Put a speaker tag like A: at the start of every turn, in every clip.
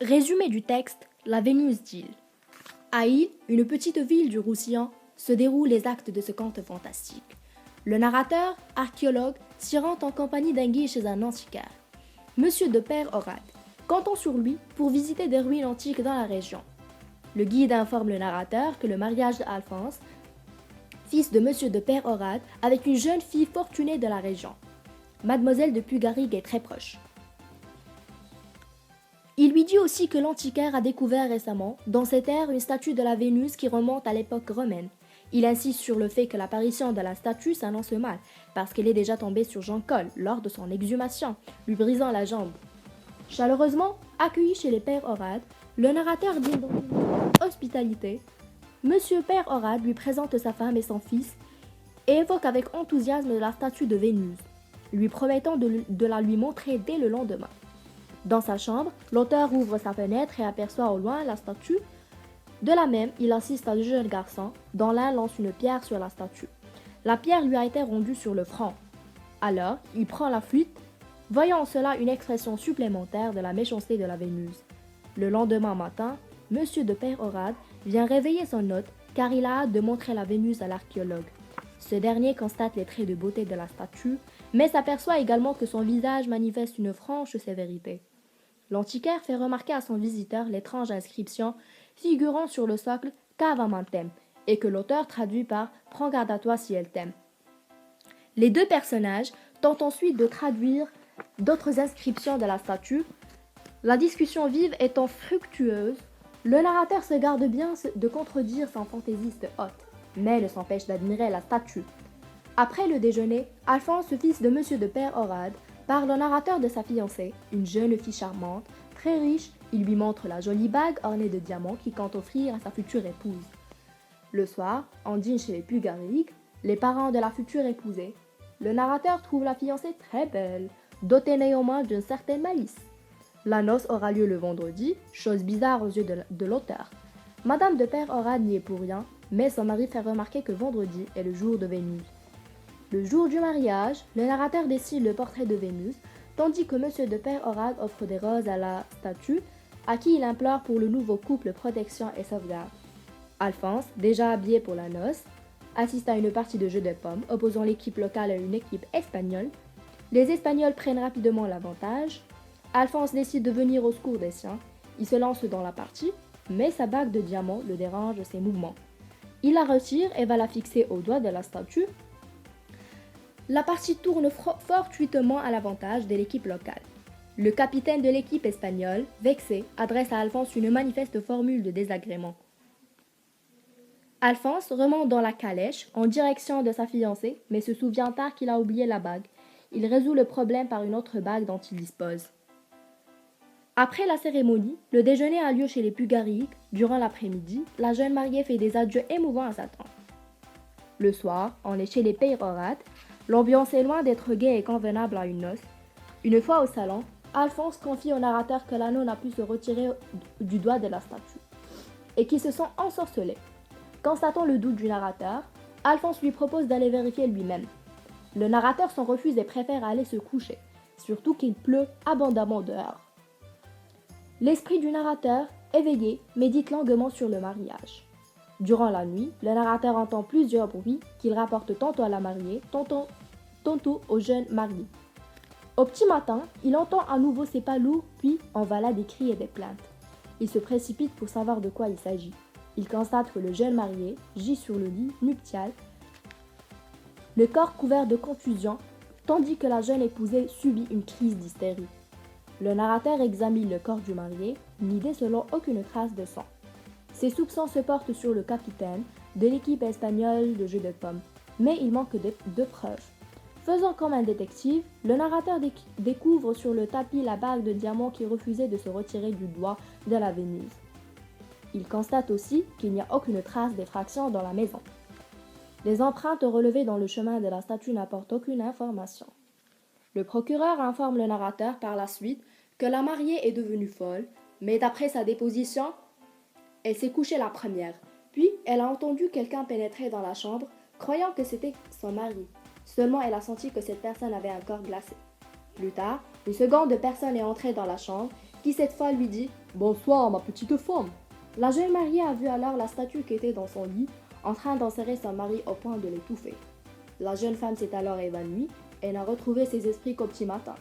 A: Résumé du texte, la Vénus d'Île. À Île, une petite ville du Roussillon, se déroulent les actes de ce conte fantastique. Le narrateur, archéologue, s'y rend en compagnie d'un guide chez un antiquaire, Monsieur de Père Horade, comptant sur lui pour visiter des ruines antiques dans la région. Le guide informe le narrateur que le mariage d'Alphonse, fils de Monsieur de Père Horade, avec une jeune fille fortunée de la région, Mademoiselle de Pugarigue, est très proche. Il lui dit aussi que l'antiquaire a découvert récemment, dans ces terres, une statue de la Vénus qui remonte à l'époque romaine. Il insiste sur le fait que l'apparition de la statue s'annonce mal, parce qu'elle est déjà tombée sur Jean Col lors de son exhumation, lui brisant la jambe. Chaleureusement accueilli chez les Pères Horade, le narrateur dit dans une hospitalité. Monsieur Père Horade lui présente sa femme et son fils et évoque avec enthousiasme la statue de Vénus, lui promettant de la lui montrer dès le lendemain. Dans sa chambre, l'auteur ouvre sa fenêtre et aperçoit au loin la statue. De la même, il assiste à deux jeunes garçons, dont l'un lance une pierre sur la statue. La pierre lui a été rendue sur le front. Alors, il prend la fuite, voyant en cela une expression supplémentaire de la méchanceté de la Vénus. Le lendemain matin, Monsieur de Père Horade vient réveiller son hôte car il a hâte de montrer la Vénus à l'archéologue. Ce dernier constate les traits de beauté de la statue, mais s'aperçoit également que son visage manifeste une franche sévérité. L'antiquaire fait remarquer à son visiteur l'étrange inscription figurant sur le socle Cave à Mantem et que l'auteur traduit par Prends garde à toi si elle t'aime. Les deux personnages tentent ensuite de traduire d'autres inscriptions de la statue. La discussion vive étant fructueuse, le narrateur se garde bien de contredire son fantaisiste hôte, mais ne s'empêche d'admirer la statue. Après le déjeuner, Alphonse, fils de Monsieur de Père Horade, parle au narrateur de sa fiancée, une jeune fille charmante, très riche. Il lui montre la jolie bague ornée de diamants qu'il compte offrir à sa future épouse. Le soir, en dîne chez les Pugarigue, les parents de la future épousée. Le narrateur trouve la fiancée très belle, dotée néanmoins d'une certaine malice. La noce aura lieu le vendredi, chose bizarre aux yeux de l'auteur. Madame de Père Horade n'y est pour rien, mais son mari fait remarquer que vendredi est le jour de Vénus. Le jour du mariage, le narrateur dessine le portrait de Vénus, tandis que Monsieur de Père Horade offre des roses à la statue, à qui il implore pour le nouveau couple protection et sauvegarde. Alphonse, déjà habillé pour la noce, assiste à une partie de jeu de pommes opposant l'équipe locale à une équipe espagnole. Les Espagnols prennent rapidement l'avantage. Alphonse décide de venir au secours des siens. Il se lance dans la partie, mais sa bague de diamant le dérange de ses mouvements. Il la retire et va la fixer au doigt de la statue. La partie tourne fortuitement à l'avantage de l'équipe locale. Le capitaine de l'équipe espagnole, vexé, adresse à Alphonse une manifeste formule de désagrément. Alphonse remonte dans la calèche en direction de sa fiancée, mais se souvient tard qu'il a oublié la bague. Il résout le problème par une autre bague dont il dispose. Après la cérémonie, le déjeuner a lieu chez les Pugarigue. Durant l'après-midi, la jeune mariée fait des adieux émouvants à sa tante. Le soir, on est chez les Père Horade. L'ambiance est loin d'être gaie et convenable à une noce. Une fois au salon, Alphonse confie au narrateur que l'anneau n'a pu se retirer du doigt de la statue et qu'ils se sont ensorcelés. Constatant le doute du narrateur, Alphonse lui propose d'aller vérifier lui-même. Le narrateur s'en refuse et préfère aller se coucher, surtout qu'il pleut abondamment dehors. L'esprit du narrateur, éveillé, médite longuement sur le mariage. Durant la nuit, le narrateur entend plusieurs bruits qu'il rapporte tantôt à la mariée, tantôt au jeune marié. Au petit matin, il entend à nouveau ses pas lourds, puis envala des cris et des plaintes. Il se précipite pour savoir de quoi il s'agit. Il constate que le jeune marié gît sur le lit nuptial, le corps couvert de contusions, tandis que la jeune épousée subit une crise d'hystérie. Le narrateur examine le corps du marié, n'y décelant aucune trace de sang. Ses soupçons se portent sur le capitaine de l'équipe espagnole de jeu de pommes, mais il manque de preuves. Faisant comme un détective, le narrateur découvre sur le tapis la bague de diamant qui refusait de se retirer du doigt de la Vénus. Il constate aussi qu'il n'y a aucune trace d'effraction dans la maison. Les empreintes relevées dans le chemin de la statue n'apportent aucune information. Le procureur informe le narrateur par la suite que la mariée est devenue folle, mais d'après sa déposition, elle s'est couchée la première. Puis, elle a entendu quelqu'un pénétrer dans la chambre, croyant que c'était son mari. Seulement, elle a senti que cette personne avait un corps glacé. Plus tard, une seconde personne est entrée dans la chambre, qui cette fois lui dit « Bonsoir, ma petite femme ». La jeune mariée a vu alors la statue qui était dans son lit, en train d'enserrer son mari au point de l'étouffer. La jeune femme s'est alors évanouie et n'a retrouvé ses esprits qu'au petit matin.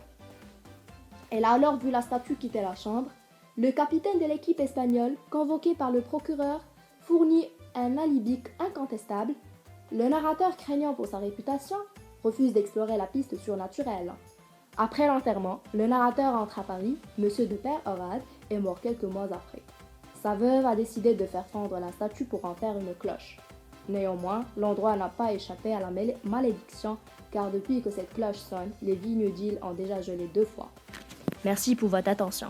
A: Elle a alors vu la statue quitter la chambre. Le capitaine de l'équipe espagnole, convoqué par le procureur, fournit un alibi incontestable. Le narrateur, craignant pour sa réputation, refuse d'explorer la piste surnaturelle. Après l'enterrement, le narrateur entre à Paris. Monsieur de Père Horade est mort quelques mois après. Sa veuve a décidé de faire fendre la statue pour en faire une cloche. Néanmoins, l'endroit n'a pas échappé à la malédiction, car depuis que cette cloche sonne, les vignes d'île ont déjà gelé 2 fois. Merci pour votre attention.